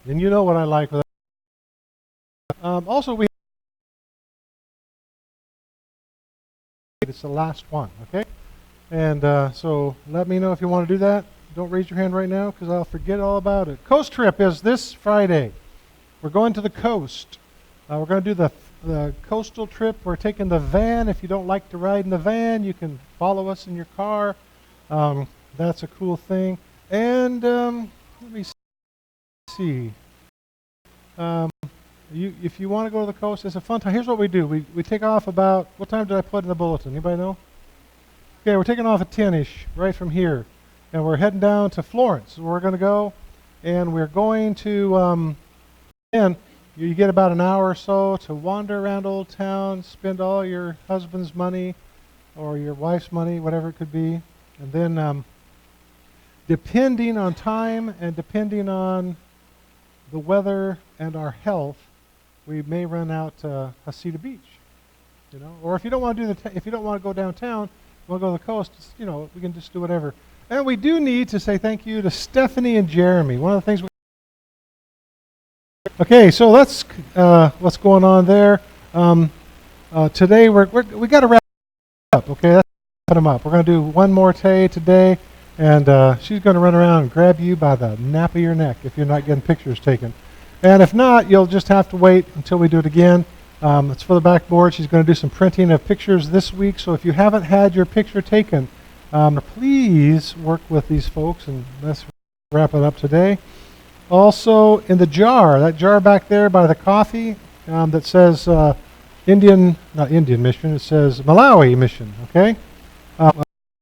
And you know what I like with that. Also, it's the last one, okay? And so let me know if you want to do that. Don't raise your hand right now because I'll forget all about it. Coast trip is this Friday. We're going to the coast. We're going to do the coastal trip. We're taking the van. If you don't like to ride in the van, you can follow us in your car. That's a cool thing. And let me see. If you want to go to the coast, it's a fun time. Here's what we do. We take off about, what time did I put in the bulletin? Anybody know? Okay, we're taking off at 10-ish right from here. And we're heading down to Florence. We're going to go. And we're going to, and you get about an hour or so to wander around Old Town, spend all your husband's money or your wife's money, whatever it could be. And then depending on time and depending on the weather and our health, we may run out to Hasita Beach, you know. Or if you don't want to if you don't want to go downtown, want to go to the coast, you know, we can just do whatever. And we do need to say thank you to Stephanie and Jeremy. One of the things. Okay, so that's what's going on there. Today we got to wrap up. Okay, that's put them up. We're going to do one more today, and she's going to run around and grab you by the nape of your neck if you're not getting pictures taken. And if not, you'll just have to wait until we do it again. It's for the backboard. She's going to do some printing of pictures this week. So if you haven't had your picture taken, please work with these folks, and let's wrap it up today. Also, in the jar, that jar back there by the coffee that says not Indian Mission, it says Malawi Mission, okay?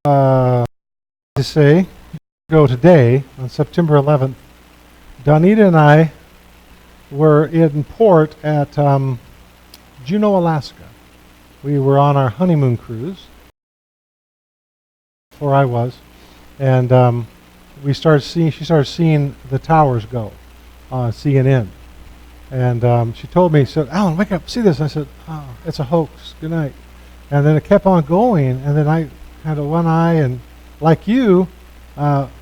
To say, go today, on September 11th, Donita and I were in port at Juneau, Alaska. We were on our honeymoon cruise, before I was, and she started seeing the towers go on CNN. And she told me, she said, "Alan, wake up, see this." And I said, "Oh, it's a hoax, good night." And then it kept on going, and then I had one eye, and like you,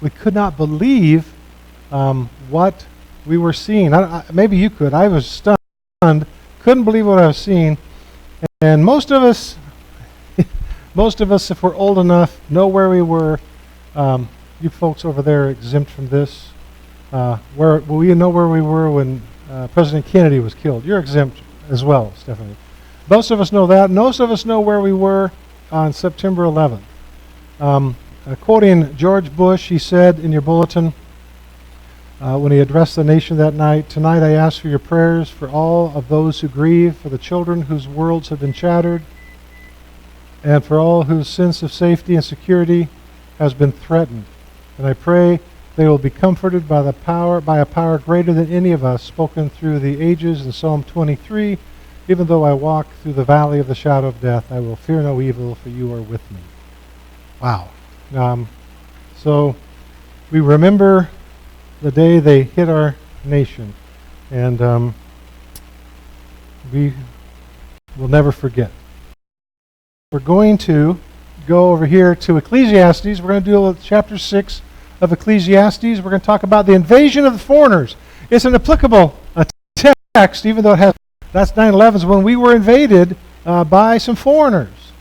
we could not believe what we were seeing. Maybe you could. I was stunned, couldn't believe what I was seeing. And most of us, if we're old enough, know where we were. You folks over there are exempt from this. We know where we were when President Kennedy was killed. You're exempt as well, Stephanie. Most of us know that. Most of us know where we were on September 11th. Quoting George Bush, he said in your bulletin, when he addressed the nation that night, "Tonight I ask for your prayers for all of those who grieve, for the children whose worlds have been shattered, and for all whose sense of safety and security has been threatened. And I pray they will be comforted by a power greater than any of us, spoken through the ages in Psalm 23. Even though I walk through the valley of the shadow of death, I will fear no evil, for you are with me." Wow. So we remember the day they hit our nation, and we will never forget. We're going to go over here to Ecclesiastes. We're going to deal with chapter 6 of Ecclesiastes. We're going to talk about the invasion of the foreigners. It's an applicable text, even though that's 9/11's when we were invaded by some foreigners.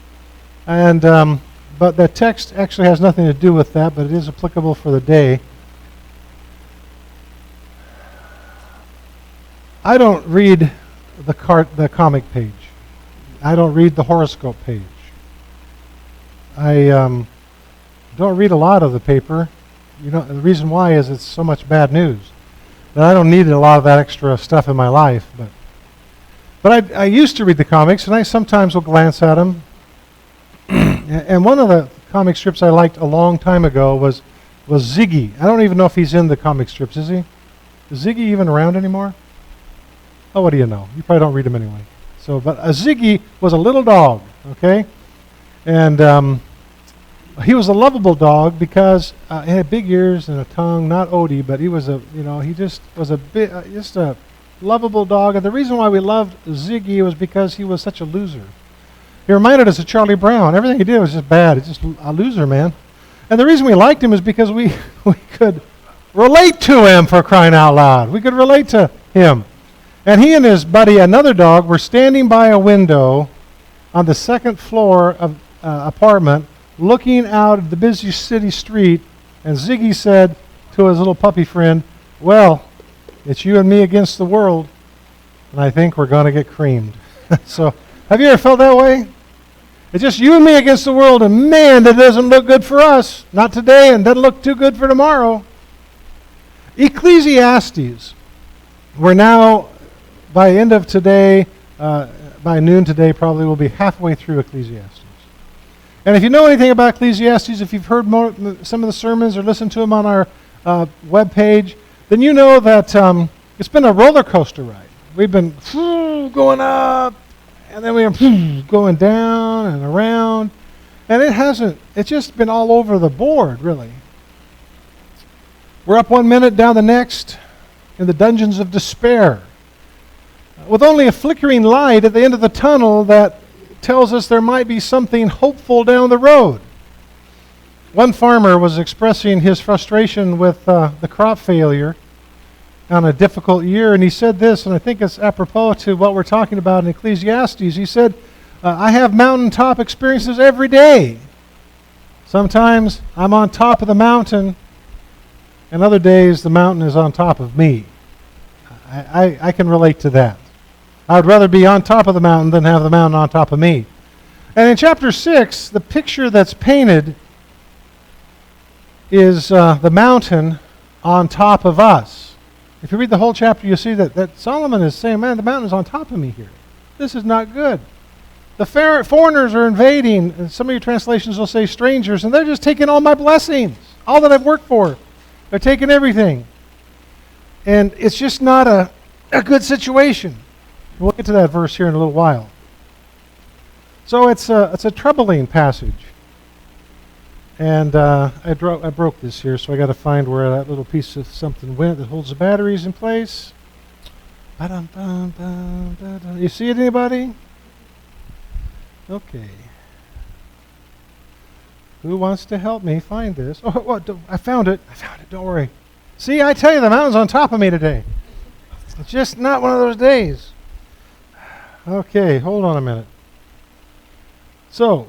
And but that text actually has nothing to do with that, but it is applicable for the day. I don't read the comic page. I don't read the horoscope page. I don't read a lot of the paper. You know, the reason why is it's so much bad news. And I don't need a lot of that extra stuff in my life. But I used to read the comics, and I sometimes will glance at them. And one of the comic strips I liked a long time ago was Ziggy. I don't even know if he's in the comic strips, is he? Is Ziggy even around anymore? Oh, what do you know? You probably don't read him anyway. But Ziggy was a little dog, okay? And he was a lovable dog because he had big ears and a tongue, not Odie, but he was he just was just a lovable dog. And the reason why we loved Ziggy was because he was such a loser. He reminded us of Charlie Brown. Everything he did was just bad. He's just a loser, man. And the reason we liked him is because we could relate to him, for crying out loud. We could relate to him. And he and his buddy, another dog, were standing by a window on the second floor of apartment, looking out at the busy city street, and Ziggy said to his little puppy friend, well, it's you and me against the world, and I think we're going to get creamed. So, have you ever felt that way? It's just you and me against the world, and man, that doesn't look good for us. Not today, and doesn't look too good for tomorrow. Ecclesiastes. We're now, by the end of today, by noon today, probably we'll be halfway through Ecclesiastes. And if you know anything about Ecclesiastes, if you've heard some of the sermons or listened to them on our webpage, then you know that it's been a roller coaster ride. We've been going up, and then we're going down and around. And it's just been all over the board, really. We're up one minute, down the next, in the dungeons of despair, with only a flickering light at the end of the tunnel that tells us there might be something hopeful down the road. One farmer was expressing his frustration with the crop failure on a difficult year, and he said this, and I think it's apropos to what we're talking about in Ecclesiastes. He said, I have mountaintop experiences every day. Sometimes I'm on top of the mountain, and other days the mountain is on top of me. I can relate to that. I would rather be on top of the mountain than have the mountain on top of me. And in chapter 6, the picture that's painted is the mountain on top of us. If you read the whole chapter, you see that Solomon is saying, man, the mountain is on top of me here. This is not good. The foreigners are invading, and some of your translations will say strangers, and they're just taking all my blessings, all that I've worked for. They're taking everything. And it's just not a good situation. We'll get to that verse here in a little while. So it's a troubling passage. And I broke this here, so I got to find where that little piece of something went that holds the batteries in place. You see it, anybody? Okay. Who wants to help me find this? Oh, what? I found it. Don't worry. See, I tell you, the mountain's on top of me today. It's just not one of those days. Okay, hold on a minute. So,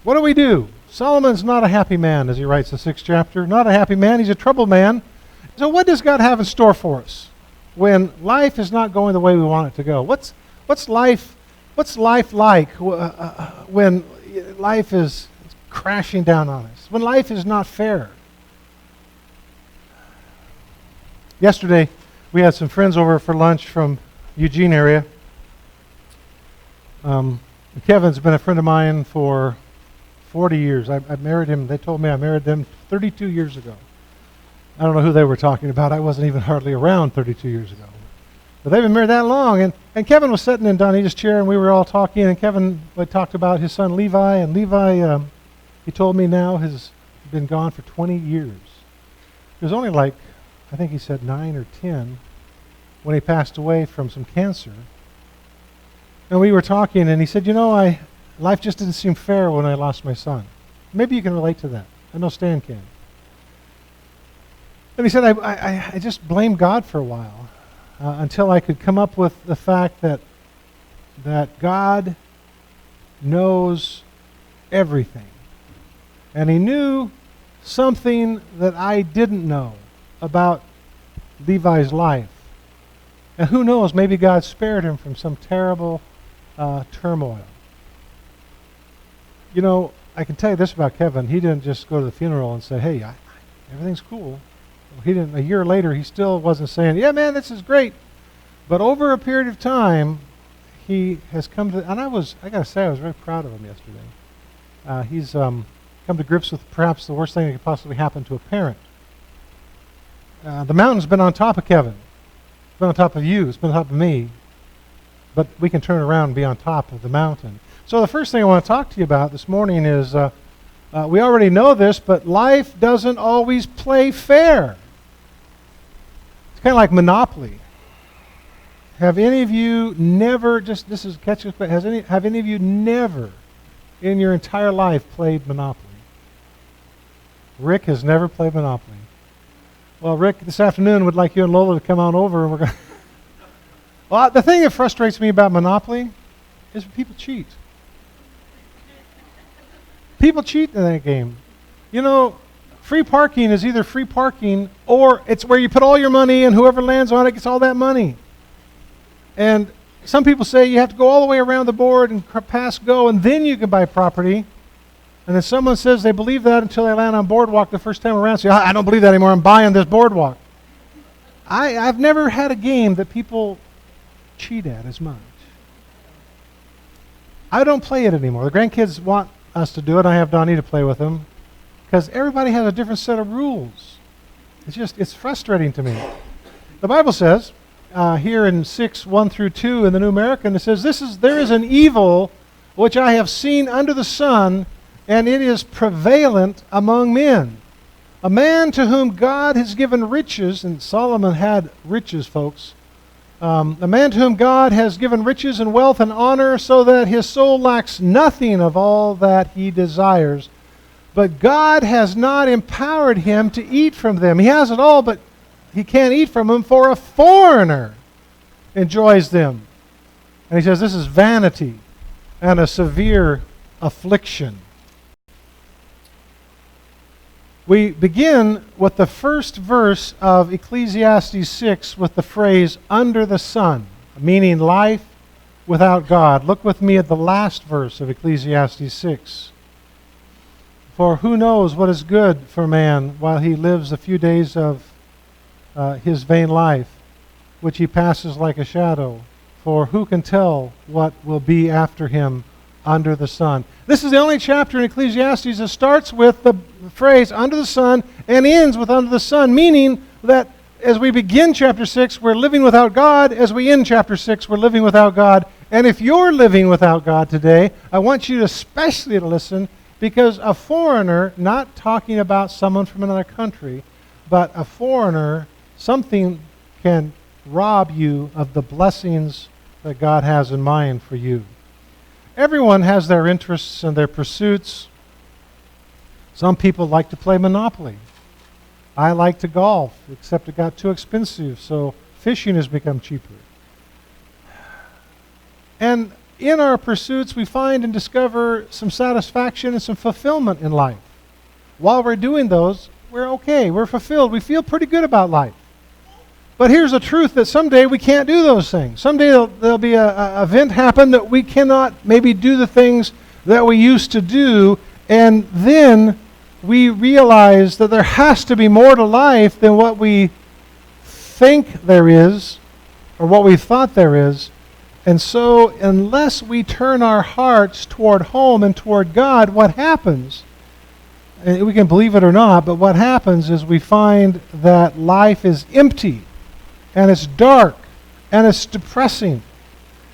what do we do? Solomon's not a happy man, as he writes the 6th chapter. Not a happy man. He's a troubled man. So what does God have in store for us when life is not going the way we want it to go? What's life like when life is crashing down on us? When life is not fair? Yesterday, we had some friends over for lunch from Eugene area. Kevin's been a friend of mine for 40 years. I married him. They told me I married them 32 years ago. I don't know who they were talking about. I wasn't even hardly around 32 years ago. But they've been married that long. And Kevin was sitting in Donnie's chair, and we were all talking. And Kevin talked about his son Levi. And Levi, he told me now, has been gone for 20 years. It was only like, I think he said 9 or 10 when he passed away from some cancer. And we were talking, and he said, life just didn't seem fair when I lost my son. Maybe you can relate to that. I know Stan can. And he said, I just blamed God for a while until I could come up with the fact that God knows everything. And he knew something that I didn't know about Levi's life. And who knows, maybe God spared him from some terrible turmoil. I can tell you this about Kevin. He didn't just go to the funeral and say, hey, everything's cool. He didn't. A year later, he still wasn't saying, yeah, man, this is great. But over a period of time, he has come to, and I got to say, I was very proud of him yesterday. He's come to grips with perhaps the worst thing that could possibly happen to a parent. The mountain's been on top of Kevin. It's been on top of you. It's been on top of me. But we can turn around and be on top of the mountain. So the first thing I want to talk to you about this morning is, we already know this, but life doesn't always play fair. It's kind of like Monopoly. Have any of you never, have any of you never in your entire life played Monopoly? Rick has never played Monopoly. Well, Rick, this afternoon would like you and Lola to come on over, and we're going to... Well, the thing that frustrates me about Monopoly is people cheat. People cheat in that game. You know, free parking is either free parking or it's where you put all your money and whoever lands on it gets all that money. And some people say you have to go all the way around the board and pass go and then you can buy property. And then someone says they believe that until they land on boardwalk the first time around. Say, I don't believe that anymore. I'm buying this boardwalk. I've never had a game that people cheat at as much. I don't play it anymore. The grandkids want us to do it. I have Donnie to play with them because everybody has a different set of rules. It's frustrating to me. The Bible says here in 6:1-2 in the New American, it says, there is an evil which I have seen under the sun, and it is prevalent among men. A man to whom God has given riches, and Solomon had riches, folks. A man to whom God has given riches and wealth and honor, so that his soul lacks nothing of all that he desires. But God has not empowered him to eat from them. He has it all, but he can't eat from them, for a foreigner enjoys them. And he says this is vanity and a severe affliction. We begin with the first verse of Ecclesiastes 6 with the phrase, under the sun, meaning life without God. Look with me at the last verse of Ecclesiastes 6. For who knows what is good for man while he lives a few days of his vain life, which he passes like a shadow? For who can tell what will be after him under the sun? This is the only chapter in Ecclesiastes that starts with the phrase under the sun and ends with under the sun, meaning that as we begin chapter 6, we're living without God. As we end chapter 6, we're living without God. And if you're living without God today, I want you especially to listen, because a foreigner, not talking about someone from another country, but a foreigner, something can rob you of the blessings that God has in mind for you. Everyone has their interests and their pursuits. Some people like to play Monopoly. I like to golf, except it got too expensive, so fishing has become cheaper. And in our pursuits, we find and discover some satisfaction and some fulfillment in life. While we're doing those, we're okay. We're fulfilled. We feel pretty good about life. But here's the truth, that someday we can't do those things. Someday there'll be an event happen that we cannot maybe do the things that we used to do, and then we realize that there has to be more to life than what we think there is or what we thought there is. And so unless we turn our hearts toward home and toward God, what happens, and we can believe it or not, but what happens is we find that life is empty. And it's dark, and it's depressing.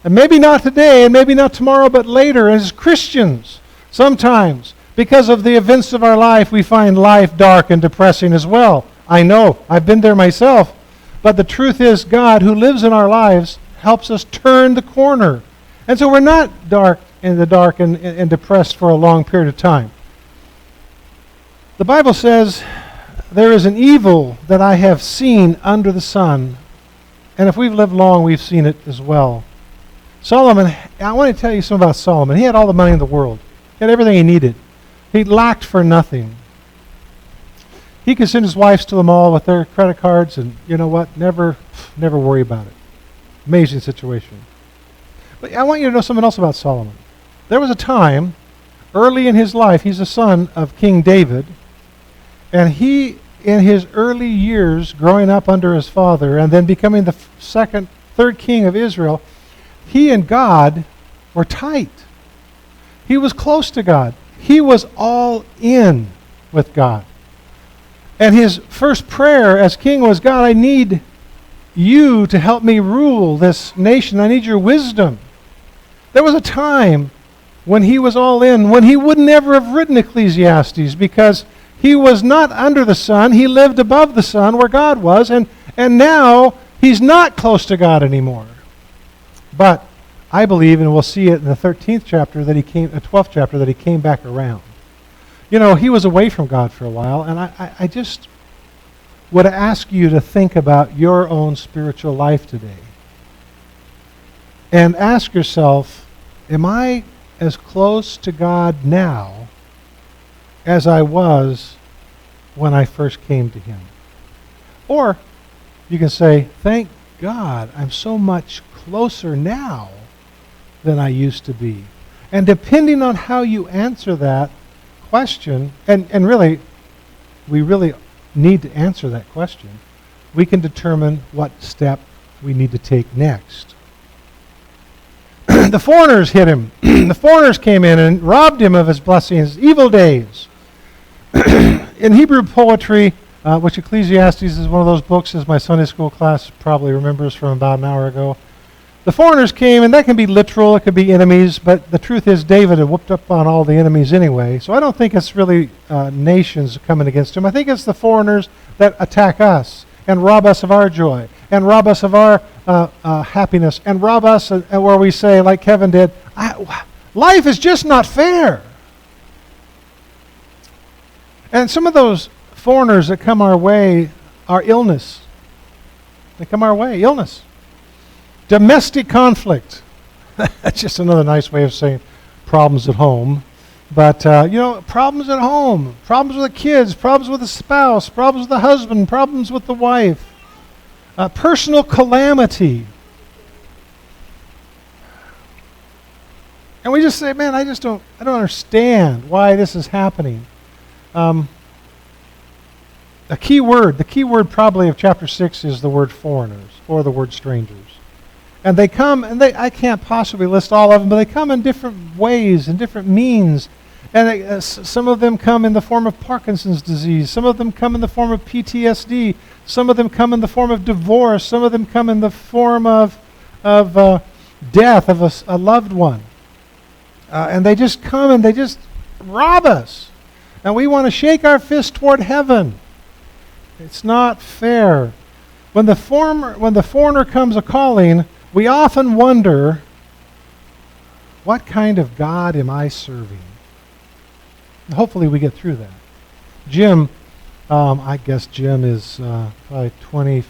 And maybe not today, and maybe not tomorrow, but later, as Christians, sometimes, because of the events of our life, we find life dark and depressing as well. I know, I've been there myself. But the truth is, God, who lives in our lives, helps us turn the corner. And so we're not in the dark and depressed for a long period of time. The Bible says, there is an evil that I have seen under the sun. And if we've lived long, we've seen it as well. Solomon, I want to tell you something about Solomon. He had all the money in the world. He had everything he needed. He lacked for nothing. He could send his wives to the mall with their credit cards, and you know what? Never worry about it. Amazing situation. But I want you to know something else about Solomon. There was a time, early in his life, he's the son of King David, and he, in his early years, growing up under his father, and then becoming the third king of Israel, he and God were tight. He was close to God. He was all in with God. And his first prayer as king was, God, I need you to help me rule this nation. I need your wisdom. There was a time when he was all in, when he would never have written Ecclesiastes, because he was not under the sun. He lived above the sun where God was, and now he's not close to God anymore. But I believe, and we'll see it in the 12th chapter, that he came back around. You know, he was away from God for a while, and would ask you to think about your own spiritual life today. And ask yourself, am I as close to God now as I was when I first came to Him? Or you can say, thank God, I'm so much closer now than I used to be. And depending on how you answer that question, and really, we really need to answer that question, we can determine what step we need to take next. The foreigners hit him. The foreigners came in and robbed him of his blessings, evil days. In Hebrew poetry, which Ecclesiastes is one of those books, as my Sunday school class probably remembers from about an hour ago, the foreigners came, and that can be literal, it could be enemies, but the truth is David had whooped up on all the enemies anyway, so I don't think it's really nations coming against him. I think it's the foreigners that attack us and rob us of our joy and rob us of our happiness and rob us where we say, like Kevin did, life is just not fair. And some of those foreigners that come our way are illness. They come our way, illness. Domestic conflict. That's just another nice way of saying problems at home. But, problems at home, problems with the kids, problems with the spouse, problems with the husband, problems with the wife, personal calamity. And we just say, man, I don't understand why this is happening. The key word probably of chapter 6 is the word foreigners or the word strangers. And they come, and I can't possibly list all of them, but they come in different ways and different means. And some of them come in the form of Parkinson's disease. Some of them come in the form of PTSD. Some of them come in the form of divorce. Some of them come in the form of death of a loved one. And they just come and they just rob us. And we want to shake our fist toward heaven. It's not fair. When the foreigner comes a-calling, we often wonder, what kind of God am I serving? And hopefully we get through that. Jim, I guess Jim is probably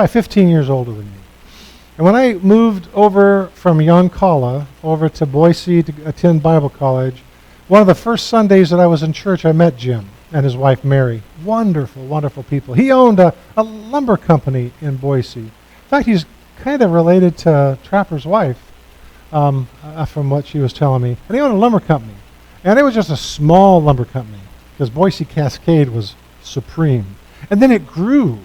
15 years older than me. And when I moved over from Yoncalla over to Boise to attend Bible college, one of the first Sundays that I was in church, I met Jim and his wife Mary. Wonderful, wonderful people. He owned a lumber company in Boise. In fact, he's kind of related to Trapper's wife, from what she was telling me. And he owned a lumber company. And it was just a small lumber company, because Boise Cascade was supreme. And then it grew.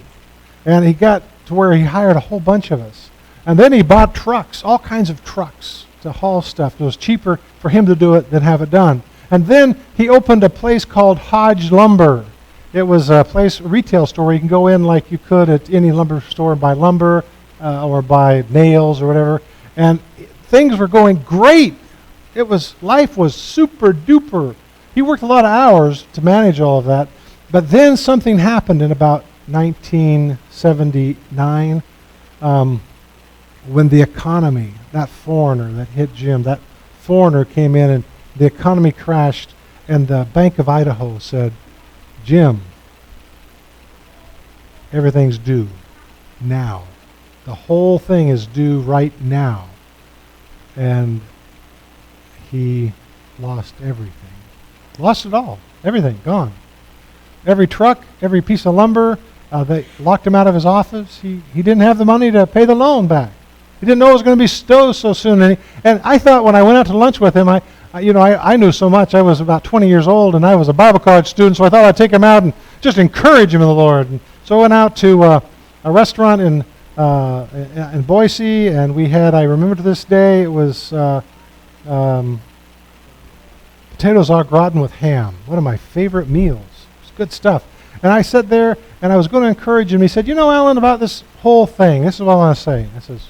And he got to where he hired a whole bunch of us. And then he bought trucks, all kinds of trucks to haul stuff. It was cheaper for him to do it than have it done. And then he opened a place called Hodge Lumber. It was a retail store. You can go in like you could at any lumber store and buy lumber or buy nails or whatever. And things were going great. Life was super duper. He worked a lot of hours to manage all of that. But then something happened in about 1979 when the economy, that foreigner that hit Jim, that foreigner came in and the economy crashed, and the Bank of Idaho said, Jim, everything's due now. The whole thing is due right now. And he lost everything. Lost it all. Everything, gone. Every truck, every piece of lumber, they locked him out of his office. He didn't have the money to pay the loan back. He didn't know it was going to be stowed so soon. And I thought when I went out to lunch with him, I knew so much. I was about 20 years old, and I was a Bible college student, so I thought I'd take him out and just encourage him in the Lord. And so I went out to a restaurant in Boise, and we had, I remember to this day, it was potatoes au gratin with ham. One of my favorite meals. It's good stuff. And I sat there, and I was going to encourage him. He said, Alan, about this whole thing, this is what I want to say. I says,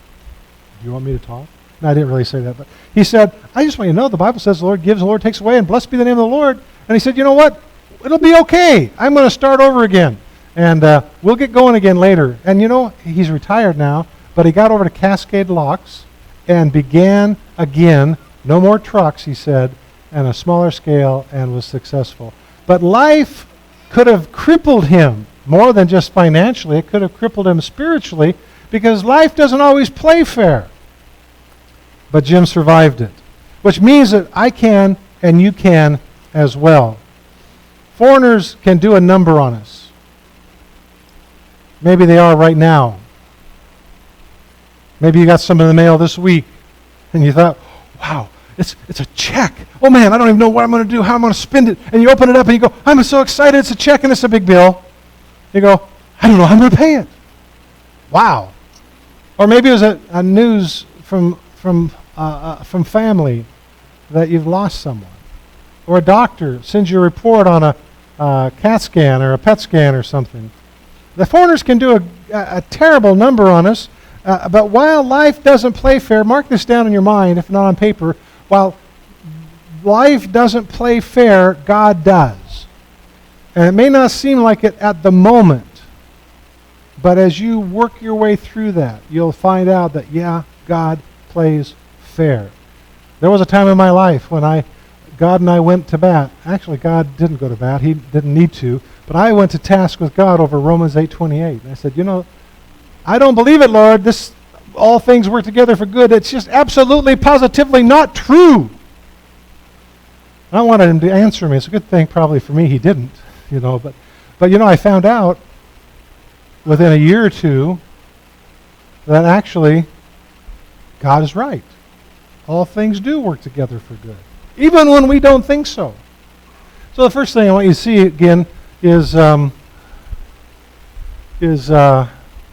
do you want me to talk? No, I didn't really say that. But he said, I just want you to know the Bible says the Lord gives, the Lord takes away, and blessed be the name of the Lord. And he said, you know what? It'll be okay. I'm going to start over again. And we'll get going again later. And he's retired now, but he got over to Cascade Locks and began again. No more trucks, he said, and a smaller scale, and was successful. But life could have crippled him More than just financially, it could have crippled him spiritually, because life doesn't always play fair. But Jim survived it, which means that I can and you can as well. Foreigners can do a number on us. Maybe they are right now. Maybe you got some in the mail this week, and you thought, wow, it's a check. Oh man, I don't even know what I'm going to do, how I'm going to spend it. And you open it up and you go, I'm so excited, it's a check and it's a big bill. You go, I don't know how I'm going to pay it. Wow. Or maybe it was a news from family that you've lost someone. Or a doctor sends you a report on a CAT scan or a PET scan or something. The foreigners can do a terrible number on us, but while life doesn't play fair, mark this down in your mind, if not on paper, while life doesn't play fair, God does. And it may not seem like it at the moment, but as you work your way through that, you'll find out that, yeah, God plays fair. There was a time in my life when God and I went to bat. Actually, God didn't go to bat. He didn't need to. But I went to task with God over Romans 8:28. And I said, I don't believe it, Lord. All things work together for good. It's just absolutely, positively not true. And I wanted him to answer me. It's a good thing probably for me he didn't, But I found out within a year or two that actually God is right. All things do work together for good, even when we don't think so. So the first thing I want you to see again is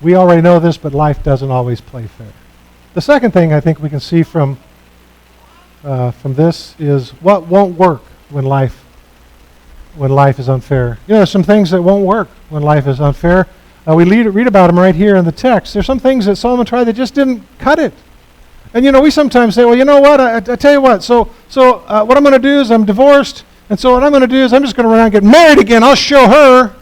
we already know this, but life doesn't always play fair. The second thing I think we can see from this is what won't work when life is unfair. There's some things that won't work when life is unfair. We read about them right here in the text. There's some things that Solomon tried that just didn't cut it. And we sometimes say, well, you know what? I tell you what. So what I'm going to do is I'm divorced, and so what I'm going to do is I'm just going to run out and get married again. I'll show her.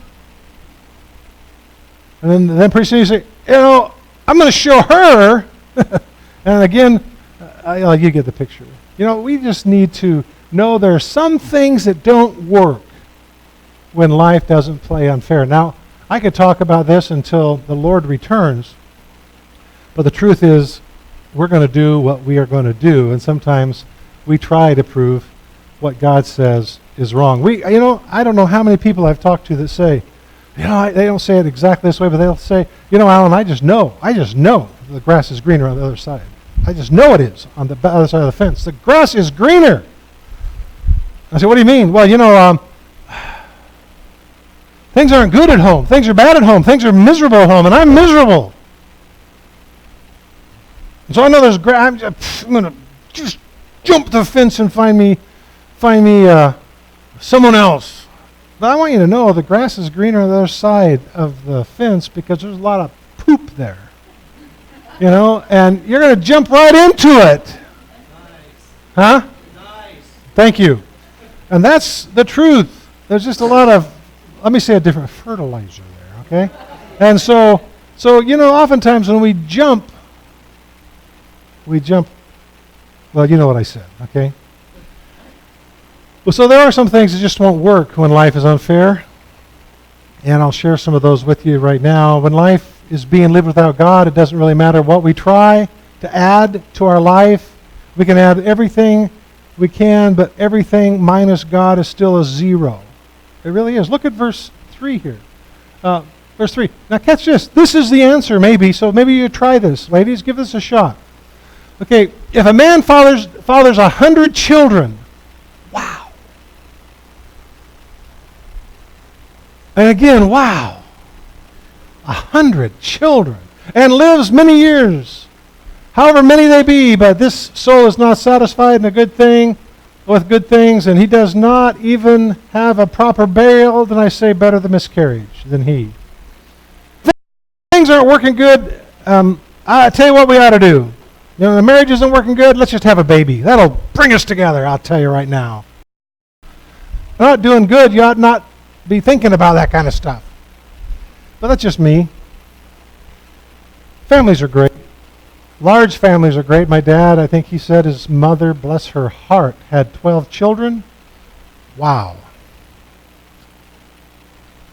And then pretty soon you say, I'm going to show her. And again, you get the picture. We just need to know there are some things that don't work when life doesn't play unfair. Now, I could talk about this until the Lord returns, but the truth is we're going to do what we are going to do, and sometimes we try to prove what God says is wrong. I don't know how many people I've talked to that say, they don't say it exactly this way, but they'll say, Alan, I just know the grass is greener on the other side. I just know it is on the other side of the fence. The grass is greener. I say, what do you mean? Well, things aren't good at home. Things are bad at home. Things are miserable at home, and I'm miserable. And so I know there's I'm going to just jump the fence and find me someone else. But I want you to know the grass is greener on the other side of the fence because there's a lot of poop there. And you're going to jump right into it. Nice. Huh? Nice. Thank you. And that's the truth. There's just a lot of, let me say a different fertilizer there, okay? And so oftentimes when we jump, well, you know what I said, okay? Well, so there are some things that just won't work when life is unfair, and I'll share some of those with you right now. When life is being lived without God, it doesn't really matter what we try to add to our life. We can add everything we can, but everything minus God is still a zero. It really is. Look at verse 3 here. Verse 3. Now catch this. This is the answer, maybe, so maybe you try this. Ladies, give this a shot. Okay, if a man fathers 100 children, wow. And again, wow. 100 children, and lives many years, however many they be, but this soul is not satisfied in a good thing with good things, and he does not even have a proper burial, then I say better the miscarriage than he. Things aren't working good. I tell you what we ought to do. The marriage isn't working good, let's just have a baby. That'll bring us together, I'll tell you right now. We're not doing good, you ought not be thinking about that kind of stuff. But that's just me. Families are great. Large families are great. My dad, I think he said his mother, bless her heart, had 12 children. Wow.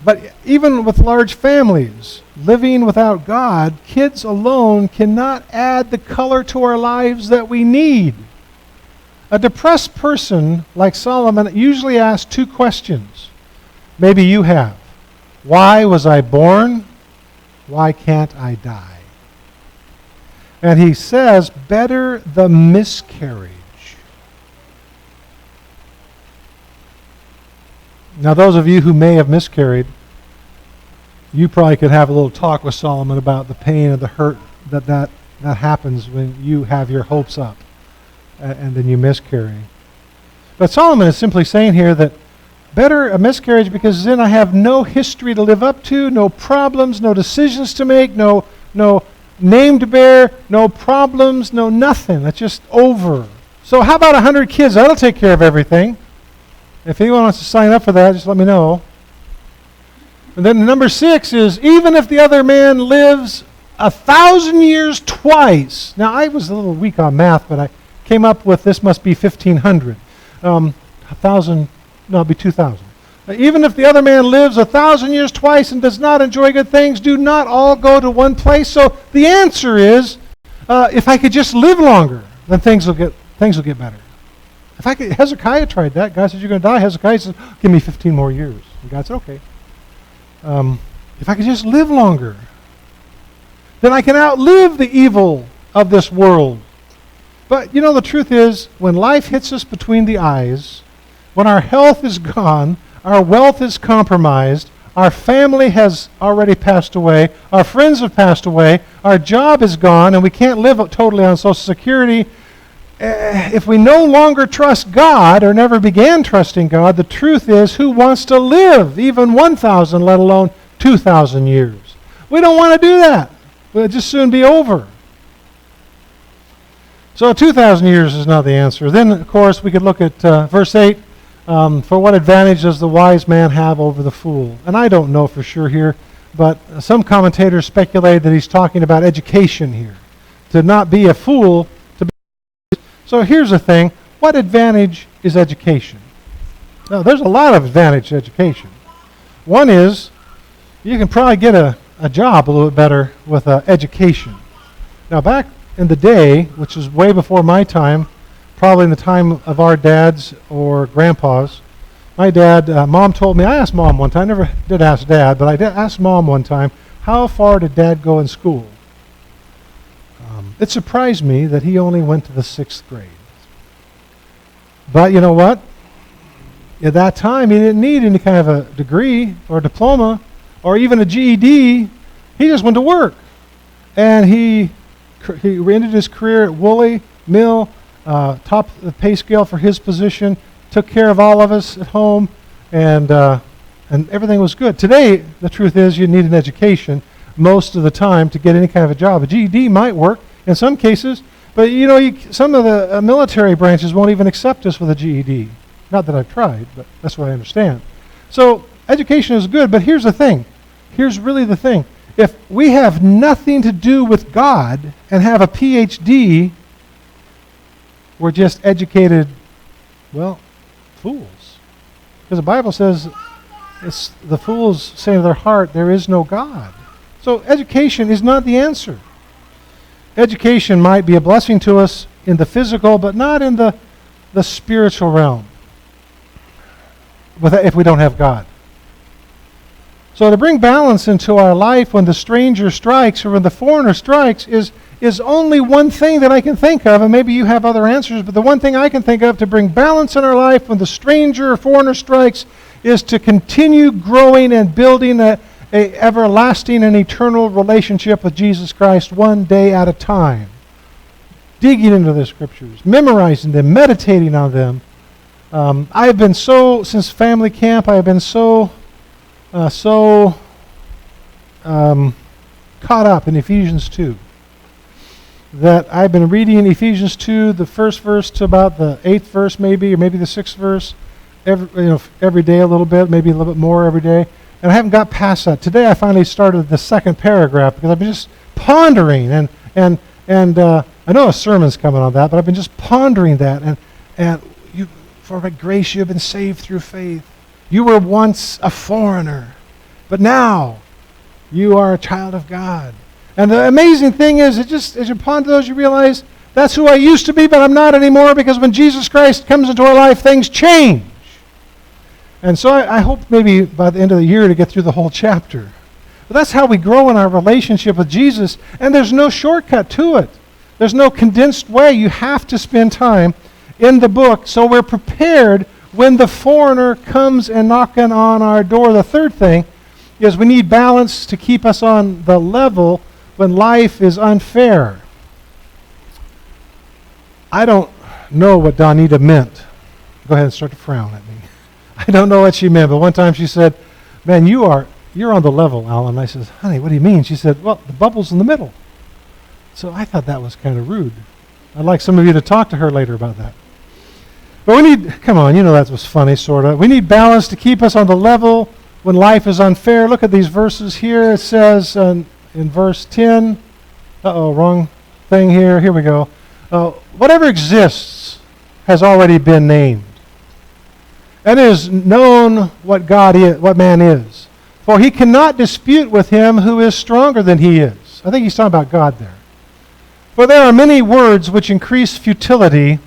But even with large families, living without God, kids alone cannot add the color to our lives that we need. A depressed person like Solomon usually asks two questions. Maybe you have. Why was I born? Why can't I die? And he says, better the miscarriage. Now, those of you who may have miscarried, you probably could have a little talk with Solomon about the pain and the hurt that happens when you have your hopes up and then you miscarry. But Solomon is simply saying here that better a miscarriage because then I have no history to live up to, no problems, no decisions to make, no name to bear, no problems, no nothing. It's just over. So how about 100 kids? That'll take care of everything. If anyone wants to sign up for that, just let me know. And then number 6 is, even if the other man lives 1,000 years twice. Now, I was a little weak on math, but I came up with this must be 1,500. 1,000, no, it'll be 2,000. Even if the other man lives 1,000 years twice and does not enjoy good things, do not all go to one place. So the answer is, if I could just live longer, then things will get better. If I could, Hezekiah tried that. God said, you're going to die. Hezekiah said, give me 15 more years. And God said, okay. If I could just live longer, then I can outlive the evil of this world. But, you know, the truth is, when life hits us between the eyes, when our health is gone, our wealth is compromised, our family has already passed away, our friends have passed away, our job is gone, and we can't live totally on Social Security, if we no longer trust God or never began trusting God, the truth is, who wants to live even 1,000, let alone 2,000 years? We don't want to do that. It'll just soon be over. So 2,000 years is not the answer. Then, of course, we could look at verse 8. For what advantage does the wise man have over the fool? And I don't know for sure here, but some commentators speculate that he's talking about education here. To not be a fool. So here's the thing. What advantage is education? Now, there's a lot of advantage to education. One is you can probably get a job a little bit better with education. Now, back in the day, which is way before my time, probably in the time of our dads or grandpas, my dad, Mom told me, I asked Mom one time, I never did ask Dad, but I did ask Mom one time, how far did Dad go in school? It surprised me that he only went to the 6th grade. But you know what? At that time, he didn't need any kind of a degree or a diploma or even a GED. He just went to work. And he ended his career at Woolley Mill, top of the pay scale for his position, took care of all of us at home, and everything was good. Today, the truth is you need an education most of the time to get any kind of a job. A GED might work in some cases, but you know, some of the military branches won't even accept us with a GED. Not that I've tried, but that's what I understand. So education is good, but here's the thing. Here's really the thing. If we have nothing to do with God and have a PhD, we're just educated, well, fools. Because the Bible says, it's the fools say in their heart, there is no God. So education is not the answer. Education might be a blessing to us in the physical, but not in the spiritual realm if we don't have God. So to bring balance into our life when the stranger strikes or when the foreigner strikes is only one thing that I can think of, and maybe you have other answers, but the one thing I can think of to bring balance in our life when the stranger or foreigner strikes is to continue growing and building a everlasting and eternal relationship with Jesus Christ one day at a time. Digging into the Scriptures, memorizing them, meditating on them. I have been since family camp, I have been so caught up in Ephesians 2 that I've been reading Ephesians 2, the first verse to about the 8th verse maybe, or maybe the 6th verse, every day a little bit, maybe a little bit more every day. And I haven't got past that. Today I finally started the 2nd paragraph because I've been just pondering and I know a sermon's coming on that, but I've been just pondering that and for by grace you have been saved through faith. You were once a foreigner But now, you are a child of God. And the amazing thing is, as you ponder those, you realize, that's who I used to be, but I'm not anymore, because when Jesus Christ comes into our life, things change. And so I hope maybe by the end of the year to get through the whole chapter. But that's how we grow in our relationship with Jesus, and there's no shortcut to it. There's no condensed way. You have to spend time in the book so we're prepared when the foreigner comes and knocking on our door. The third thing is we need balance to keep us on the level when life is unfair. I don't know what Donita meant. Go ahead and start to frown at me. I don't know what she meant, but one time she said, man, you're on the level, Alan. I said, honey, what do you mean? She said, well, the bubble's in the middle. So I thought that was kind of rude. I'd like some of you to talk to her later about that. But we need, come on, that was funny, sort of. We need balance to keep us on the level when life is unfair. Look at these verses here. It says in verse 10, wrong thing here. Here we go. Whatever exists has already been named. And it is known what God is, what man is. For he cannot dispute with him who is stronger than he is. I think he's talking about God there. For there are many words which increase futility.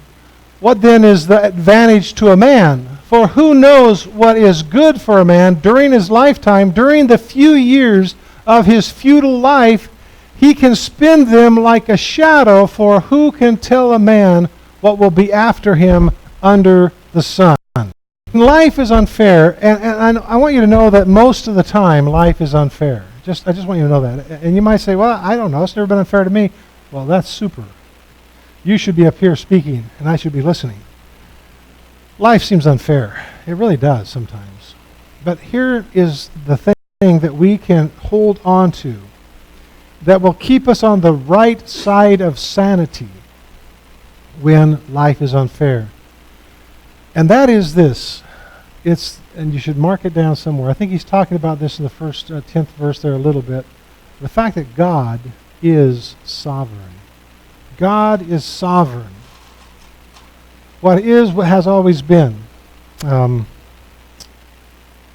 What then is the advantage to a man? For who knows what is good for a man during his lifetime, during the few years of his futile life? He can spend them like a shadow, for who can tell a man what will be after him under the sun? Life is unfair, and I want you to know that most of the time life is unfair. I just want you to know that. And you might say, well, I don't know, it's never been unfair to me. Well, that's super. You should be up here speaking, and I should be listening. Life seems unfair. It really does sometimes. But here is the thing that we can hold on to that will keep us on the right side of sanity when life is unfair. And that is this. And you should mark it down somewhere. I think he's talking about this in the first 10th verse there a little bit. The fact that God is sovereign. God is sovereign. What has always been. Let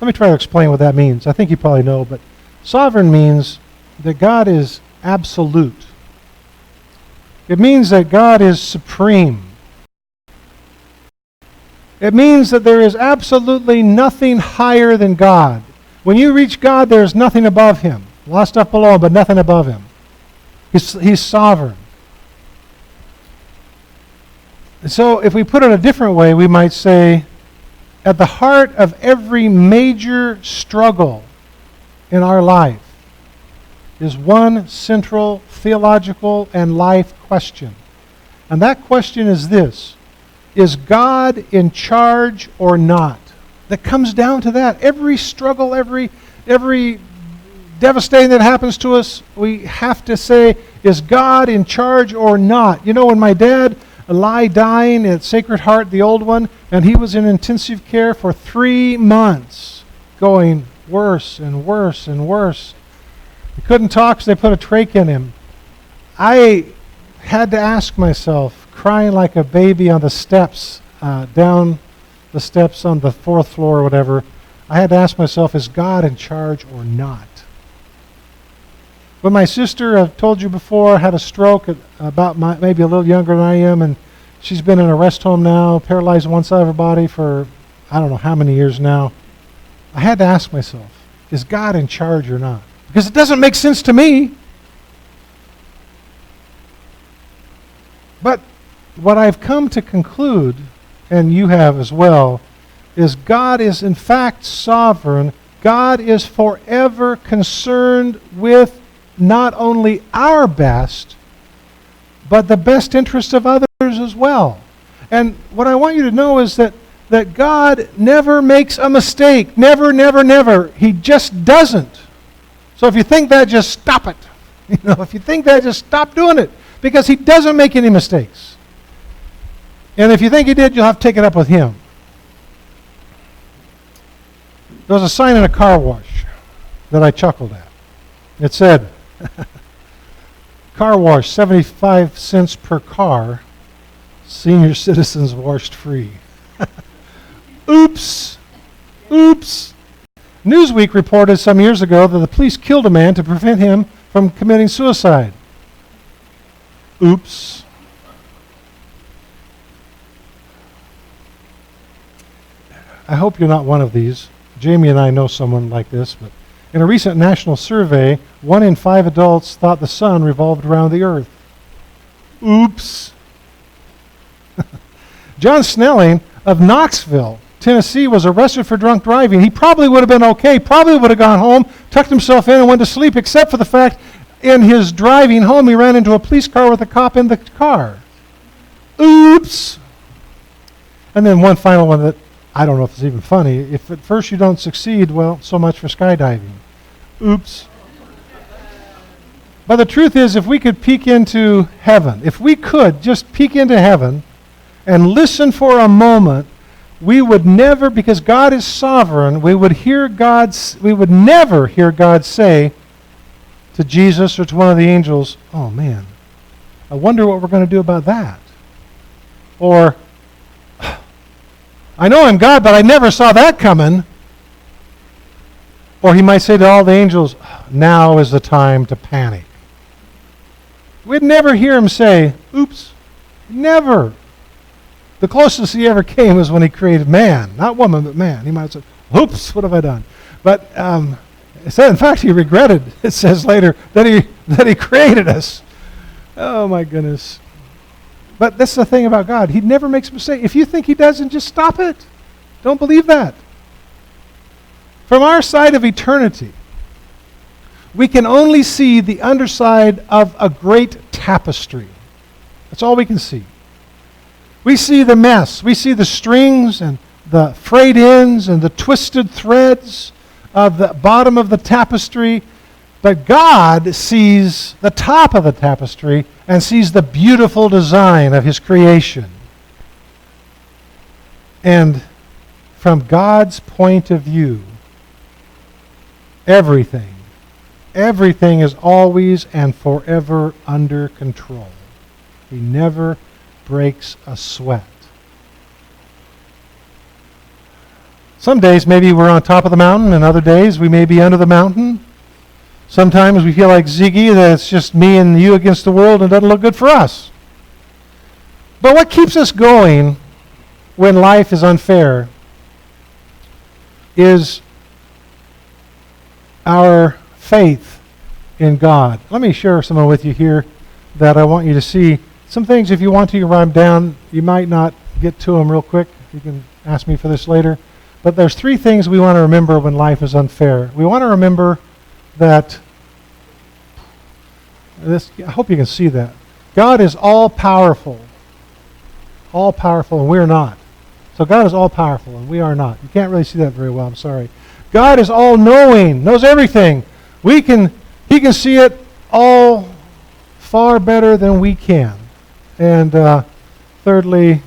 me try to explain what that means. I think you probably know, but sovereign means that God is absolute. It means that God is supreme. It means that there is absolutely nothing higher than God. When you reach God, there is nothing above him. A lot of stuff below him, but nothing above him. He's sovereign. And so if we put it a different way, we might say, at the heart of every major struggle in our life is one central theological and life question. And that question is this: is God in charge or not? That comes down to that. Every struggle, every devastating that happens to us, we have to say, is God in charge or not? When my dad lay dying at Sacred Heart, the old one, and he was in intensive care for 3 months, going worse and worse and worse. He couldn't talk, so they put a trach in him. I had to ask myself, crying like a baby on the steps, down the steps on the 4th floor or whatever, I had to ask myself, is God in charge or not? When my sister, I've told you before, had a stroke at about maybe a little younger than I am, and she's been in a rest home now, paralyzed on one side of her body for I don't know how many years now. I had to ask myself, is God in charge or not? Because it doesn't make sense to me. But what I've come to conclude, and you have as well, is God is in fact sovereign. God is forever concerned with not only our best, but the best interest of others as well. And what I want you to know is that God never makes a mistake. Never, never, never. He just doesn't. So if you think that, just stop it. If you think that, just stop doing it. Because he doesn't make any mistakes. And if you think he did, you'll have to take it up with him. There was a sign in a car wash that I chuckled at. It said, car wash, 75 cents per car, senior citizens washed free. Oops. Oops. Newsweek reported some years ago that the police killed a man to prevent him from committing suicide. Oops. I hope you're not one of these. Jamie and I know someone like this, but in a recent national survey, 1 in 5 adults thought the sun revolved around the earth. Oops. John Snelling of Knoxville, Tennessee, was arrested for drunk driving. He probably would have been okay, probably would have gone home, tucked himself in and went to sleep, except for the fact in his driving home he ran into a police car with a cop in the car. Oops. And then one final one that I don't know if it's even funny. If at first you don't succeed, well, so much for skydiving. Oops. But the truth is, if we could peek into heaven, if we could just peek into heaven and listen for a moment, we would never, because God is sovereign, we would never hear God say to Jesus or to one of the angels, "Oh man, I wonder what we're going to do about that." Or, "I know I'm God, but I never saw that coming." Or he might say to all the angels, "Now is the time to panic." We'd never hear him say, "Oops." Never. The closest he ever came was when he created man. Not woman, but man. He might have said, "Oops, what have I done?" But it said, in fact, he regretted, it says later, that he created us. Oh, my goodness. But that's the thing about God. He never makes a mistake. If you think he doesn't, just stop it. Don't believe that. From our side of eternity, we can only see the underside of a great tapestry. That's all we can see. We see the mess. We see the strings and the frayed ends and the twisted threads of the bottom of the tapestry. But God sees the top of the tapestry and sees the beautiful design of his creation. And from God's point of view, everything is always and forever under control. He never breaks a sweat. Some days maybe we're on top of the mountain, and other days we may be under the mountain. Sometimes we feel like Ziggy, that it's just me and you against the world and it doesn't look good for us. But what keeps us going when life is unfair is our faith in God. Let me share something with you here that I want you to see. Some things, if you want to, you write them down. You might not get to them real quick. You can ask me for this later. But there's 3 things we want to remember when life is unfair. We want to remember that, I hope you can see that. God is all-powerful. All-powerful, and we're not. So God is all-powerful, and we are not. You can't really see that very well, I'm sorry. God is all-knowing, knows everything. He can see it all far better than we can. And thirdly,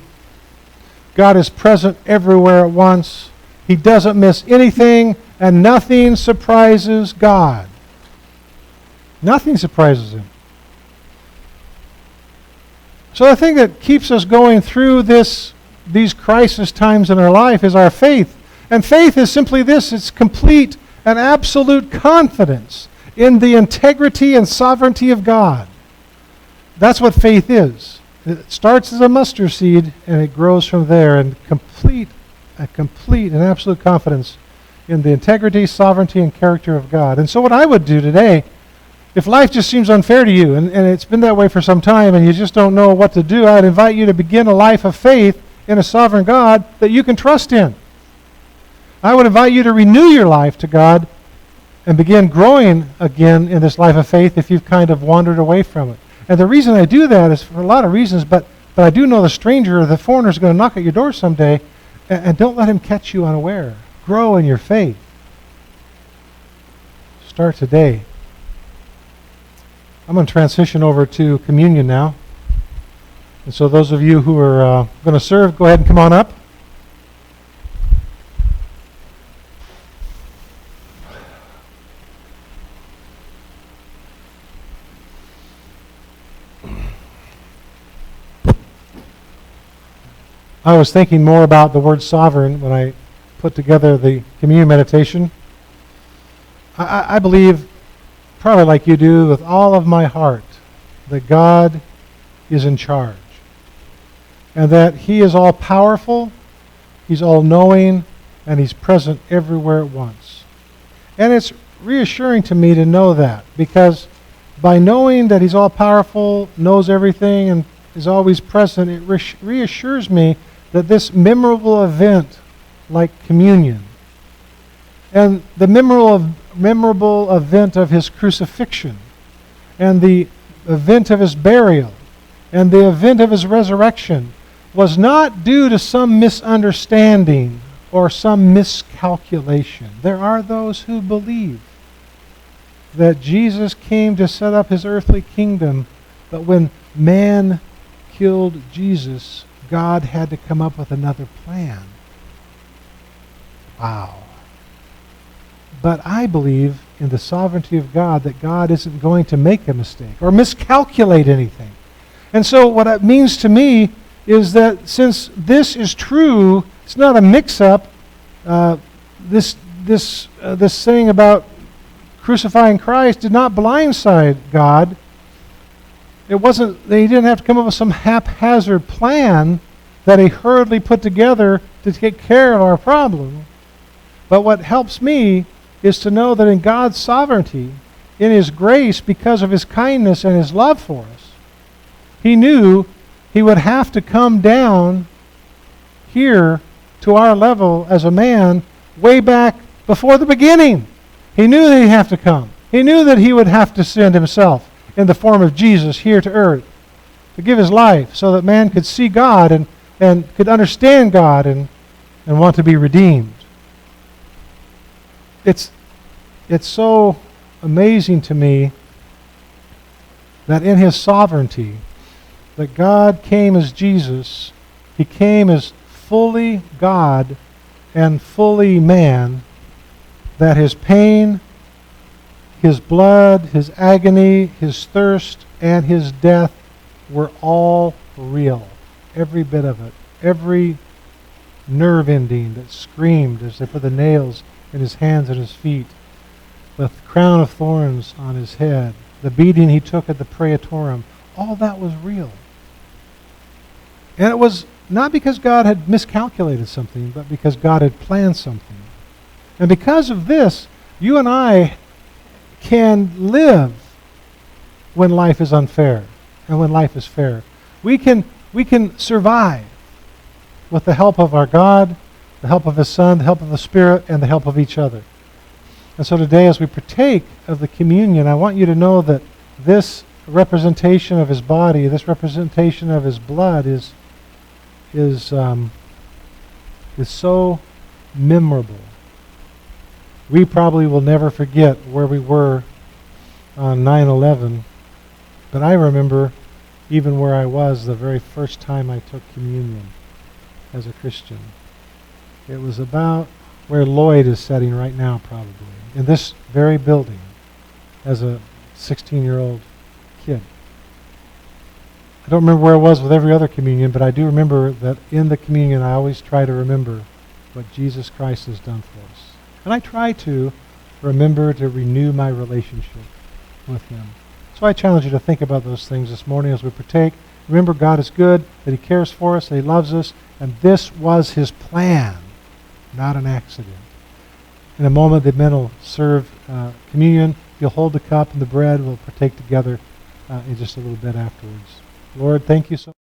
God is present everywhere at once. He doesn't miss anything, and nothing surprises God. Nothing surprises him. So the thing that keeps us going through these crisis times in our life is our faith. And faith is simply this: it's complete and absolute confidence in the integrity and sovereignty of God. That's what faith is. It starts as a mustard seed and it grows from there, and a complete and absolute confidence in the integrity, sovereignty, and character of God. And so what I would do today, if life just seems unfair to you, and it's been that way for some time, and you just don't know what to do, I'd invite you to begin a life of faith in a sovereign God that you can trust in. I would invite you to renew your life to God and begin growing again in this life of faith if you've kind of wandered away from it. And the reason I do that is for a lot of reasons, but I do know the stranger or the foreigner is going to knock at your door someday, and don't let him catch you unaware. Grow in your faith. Start today. I'm going to transition over to communion now. And so those of you who are going to serve, go ahead and come on up. I was thinking more about the word sovereign when I put together the communion meditation. I believe, probably like you do, with all of my heart, that God is in charge. And that He is all-powerful, He's all-knowing, and He's present everywhere at once. And it's reassuring to me to know that, because by knowing that He's all-powerful, knows everything, and is always present, it reassures me that this memorable event, like communion, and the memorable event of His crucifixion, and the event of His burial, and the event of His resurrection, was not due to some misunderstanding or some miscalculation. There are those who believe that Jesus came to set up His earthly kingdom, but when man killed Jesus, God had to come up with another plan. Wow. But I believe in the sovereignty of God, that God isn't going to make a mistake or miscalculate anything. And so what it means to me is that since this is true, it's not a mix-up. This thing about crucifying Christ did not blindside God. It wasn't, He didn't have to come up with some haphazard plan that He hurriedly put together to take care of our problem. But what helps me is to know that in God's sovereignty, in His grace, because of His kindness and His love for us, He knew He would have to come down here to our level as a man way back before the beginning. He knew that He'd have to come. He knew that He would have to send Himself in the form of Jesus here to earth to give His life so that man could see God and could understand God and want to be redeemed. It's so amazing to me that in His sovereignty, that God came as Jesus. He came as fully God and fully man, that His pain, His blood, His agony, His thirst, and His death were all real. Every bit of it. Every nerve ending that screamed as they put the nails in His hands and His feet. The crown of thorns on His head. The beating He took at the Praetorium. All that was real. And it was not because God had miscalculated something, but because God had planned something. And because of this, you and I can live when life is unfair and when life is fair. We can survive with the help of our God, the help of His Son, the help of the Spirit, and the help of each other. And so today, as we partake of the communion, I want you to know that this representation of His body, this representation of His blood is so memorable. We probably will never forget where we were on 9/11, but I remember even where I was the very first time I took communion as a Christian. It was about where Lloyd is sitting right now, probably, in this very building, as a 16-year-old kid. I don't remember where I was with every other communion, but I do remember that in the communion I always try to remember what Jesus Christ has done for us. And I try to remember to renew my relationship with Him. So I challenge you to think about those things this morning as we partake. Remember, God is good, that He cares for us, that He loves us, and this was His plan, not an accident. In a moment, the men will serve communion. You'll hold the cup and the bread. We'll partake together in just a little bit afterwards. Lord, thank you so much.